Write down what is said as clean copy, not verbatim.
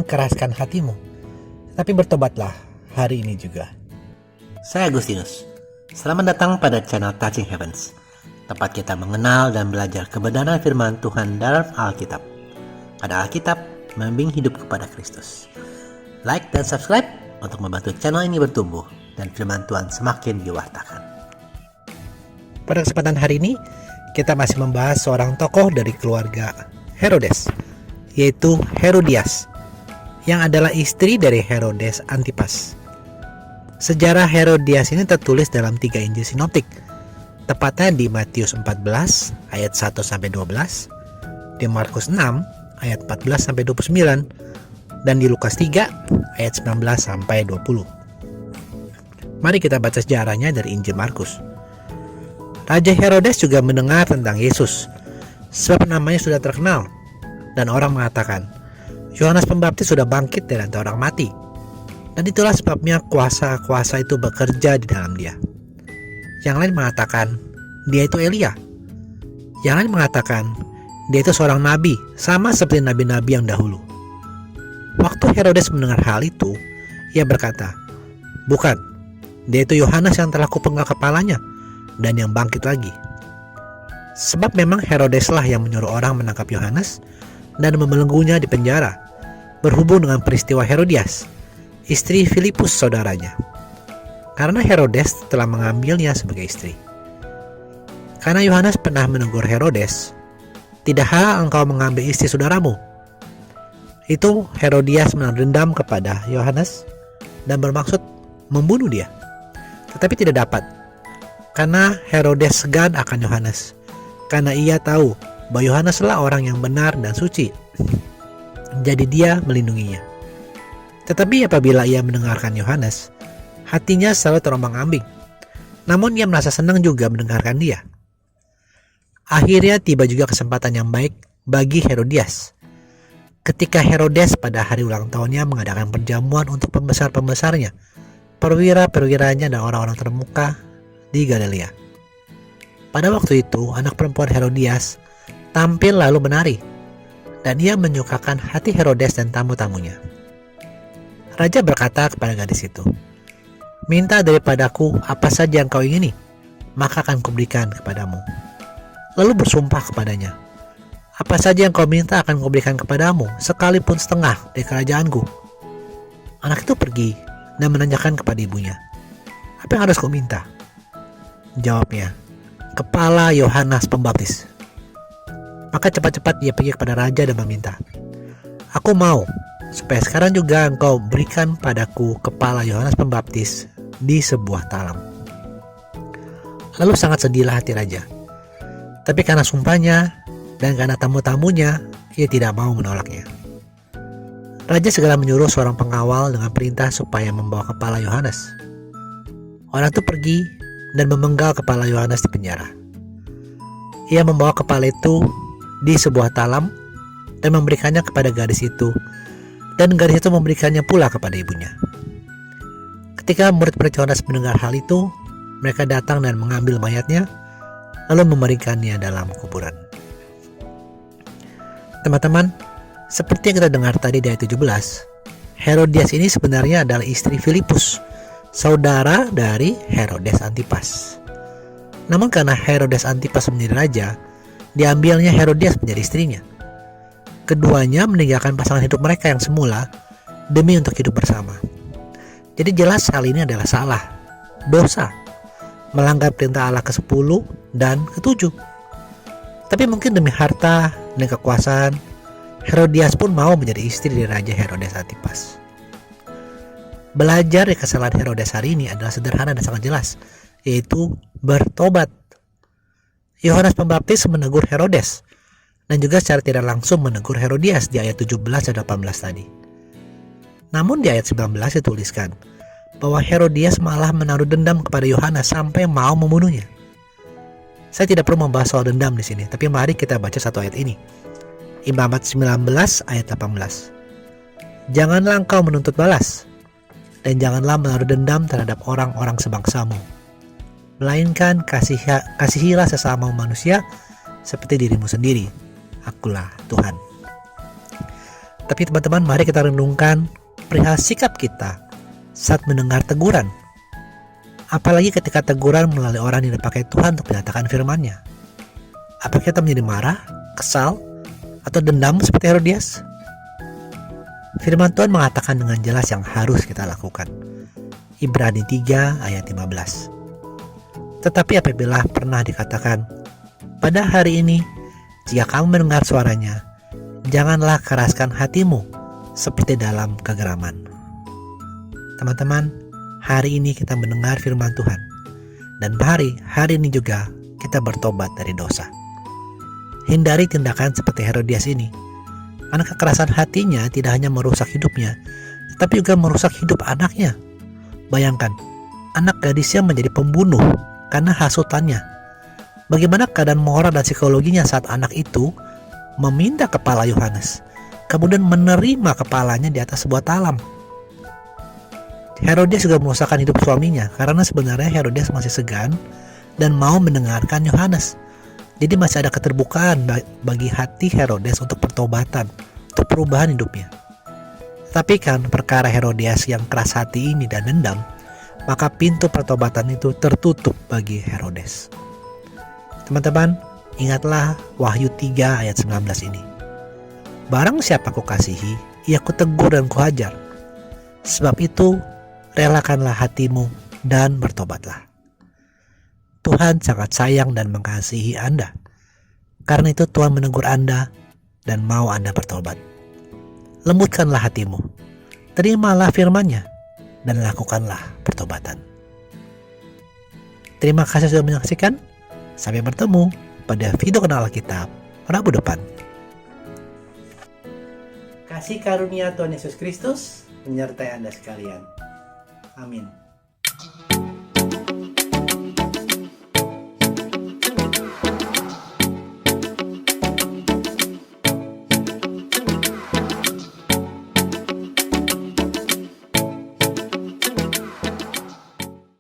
keraskan hatimu, tapi bertobatlah hari ini juga. Saya Agustinus. Selamat datang pada channel Touching Heavens, tempat kita mengenal dan belajar kebenaran firman Tuhan dalam Alkitab. Pada Alkitab, membimbing hidup kepada Kristus. Like dan subscribe untuk membantu channel ini bertumbuh dan firman Tuhan semakin diwartakan. Pada kesempatan hari ini, kita masih membahas seorang tokoh dari keluarga Herodes, yaitu Herodias, yang adalah istri dari Herodes Antipas. Sejarah Herodias ini tertulis dalam 3 Injil Sinoptik, tepatnya di Matius 14 ayat 1-12, di Markus 6 ayat 14-29, dan di Lukas 3 ayat 19-20. Mari kita baca sejarahnya dari Injil Markus. Raja Herodes juga mendengar tentang Yesus, sebab namanya sudah terkenal, dan orang mengatakan, Yohanes Pembaptis sudah bangkit dari antara orang mati, dan itulah sebabnya kuasa-kuasa itu bekerja di dalam dia. Yang lain mengatakan, dia itu Elia. Yang lain mengatakan, dia itu seorang nabi, sama seperti nabi-nabi yang dahulu. Waktu Herodes mendengar hal itu, ia berkata, bukan, dia itu Yohanes yang telah kupenggal kepalanya, dan yang bangkit lagi. Sebab memang Herodeslah yang menyuruh orang menangkap Yohanes dan membelenggunya di penjara, berhubung dengan peristiwa Herodias, istri Filipus saudaranya, karena Herodes telah mengambilnya sebagai istri. Karena Yohanes pernah menegur Herodes, tidak hal engkau mengambil istri saudaramu. Itu Herodias menaruh dendam kepada Yohanes dan bermaksud membunuh dia, tetapi tidak dapat, karena Herodes segan akan Yohanes, karena ia tahu bahwa Yohaneslah orang yang benar dan suci. Jadi dia melindunginya. Tetapi apabila ia mendengarkan Yohanes, hatinya selalu terombang-ambing. Namun ia merasa senang juga mendengarkan dia. Akhirnya tiba juga kesempatan yang baik bagi Herodias. Ketika Herodes pada hari ulang tahunnya mengadakan perjamuan untuk pembesar-pembesarnya, perwira-perwiranya dan orang-orang termuka di Galilea. Pada waktu itu, anak perempuan Herodias tampil lalu menari, dan ia menyukakan hati Herodes dan tamu-tamunya. Raja berkata kepada gadis itu, minta daripadaku apa saja yang kau ingini, maka akan kuberikan kepadamu. Lalu bersumpah kepadanya, apa saja yang kau minta akan kuberikan kepadamu, sekalipun setengah dari kerajaanku. Anak itu pergi dan menanyakan kepada ibunya, apa yang harus kau minta? Jawabnya, kepala Yohanes Pembaptis. Maka cepat-cepat ia pergi kepada raja dan meminta, aku mau supaya sekarang juga engkau berikan padaku kepala Yohanes Pembaptis di sebuah talam. Lalu sangat sedihlah hati raja. Tapi karena sumpahnya dan karena tamu-tamunya, ia tidak mau menolaknya. Raja segera menyuruh seorang pengawal dengan perintah supaya membawa kepala Yohanes. Orang itu pergi dan memenggal kepala Yohanes di penjara. Ia membawa kepala itu di sebuah talam dan memberikannya kepada gadis itu, dan gadis itu memberikannya pula kepada ibunya. Ketika murid-murid Yohanes mendengar hal itu, mereka datang dan mengambil mayatnya, lalu memeringkannya dalam kuburan. Teman-teman, seperti yang kita dengar tadi di ayat 17, Herodias ini sebenarnya adalah istri Filipus, saudara dari Herodes Antipas. Namun karena Herodes Antipas menjadi raja, diambilnya Herodias menjadi istrinya. Keduanya meninggalkan pasangan hidup mereka yang semula demi untuk hidup bersama. Jadi jelas hal ini adalah salah, dosa, melanggar perintah Allah ke-10 dan ke-7. Tapi mungkin demi harta dan kekuasaan, Herodias pun mau menjadi istri dari Raja Herodes Antipas. Belajar dari kesalahan Herodes hari ini adalah sederhana dan sangat jelas, yaitu bertobat. Yohanes Pembaptis menegur Herodes, dan juga secara tidak langsung menegur Herodias di ayat 17 dan 18 tadi. Namun di ayat 19 dituliskan bahwa Herodias malah menaruh dendam kepada Yohanes sampai mau membunuhnya. Saya tidak perlu membahas soal dendam di sini, tapi mari kita baca satu ayat ini. Imamat 19 ayat 18. Janganlah engkau menuntut balas, dan janganlah menaruh dendam terhadap orang-orang sebangsamu, melainkan kasihilah sesama manusia seperti dirimu sendiri. Akulah Tuhan. Tapi teman-teman, mari kita renungkan perihal sikap kita saat mendengar teguran. Apalagi ketika teguran melalui orang yang dipakai Tuhan untuk menyatakan firman-Nya. Apakah kita menjadi marah, kesal, atau dendam seperti Herodias? Firman Tuhan mengatakan dengan jelas yang harus kita lakukan. Ibrani 3 ayat 15. Tetapi apabila pernah dikatakan, pada hari ini, jika kamu mendengar suaranya, janganlah keraskan hatimu seperti dalam kegeraman. Teman-teman, hari ini kita mendengar firman Tuhan. Dan hari ini juga kita bertobat dari dosa. Hindari tindakan seperti Herodias ini. Karena kekerasan hatinya tidak hanya merusak hidupnya, tetapi juga merusak hidup anaknya. Bayangkan, anak gadisnya menjadi pembunuh karena hasutannya. Bagaimana keadaan moral dan psikologinya saat anak itu meminta kepala Yohanes, kemudian menerima kepalanya di atas sebuah talam. Herodias juga merusakkan hidup suaminya, karena sebenarnya Herodias masih segan dan mau mendengarkan Yohanes. Jadi masih ada keterbukaan bagi hati Herodes untuk pertobatan, untuk perubahan hidupnya. Tapi kan perkara Herodias yang keras hati ini dan dendam, maka pintu pertobatan itu tertutup bagi Herodes. Teman-teman, ingatlah Wahyu 3 ayat 19 ini. Barang siapa kukasihi, ia kutegur dan kuhajar. Sebab itu, relakanlah hatimu dan bertobatlah. Tuhan sangat sayang dan mengasihi Anda. Karena itu Tuhan menegur Anda dan mau Anda bertobat. Lembutkanlah hatimu, terimalah firman-Nya, dan lakukanlah pertobatan. Terima kasih sudah menyaksikan. Sampai bertemu pada video kenal Alkitab Rabu depan. Kasih karunia Tuhan Yesus Kristus menyertai Anda sekalian. Amin.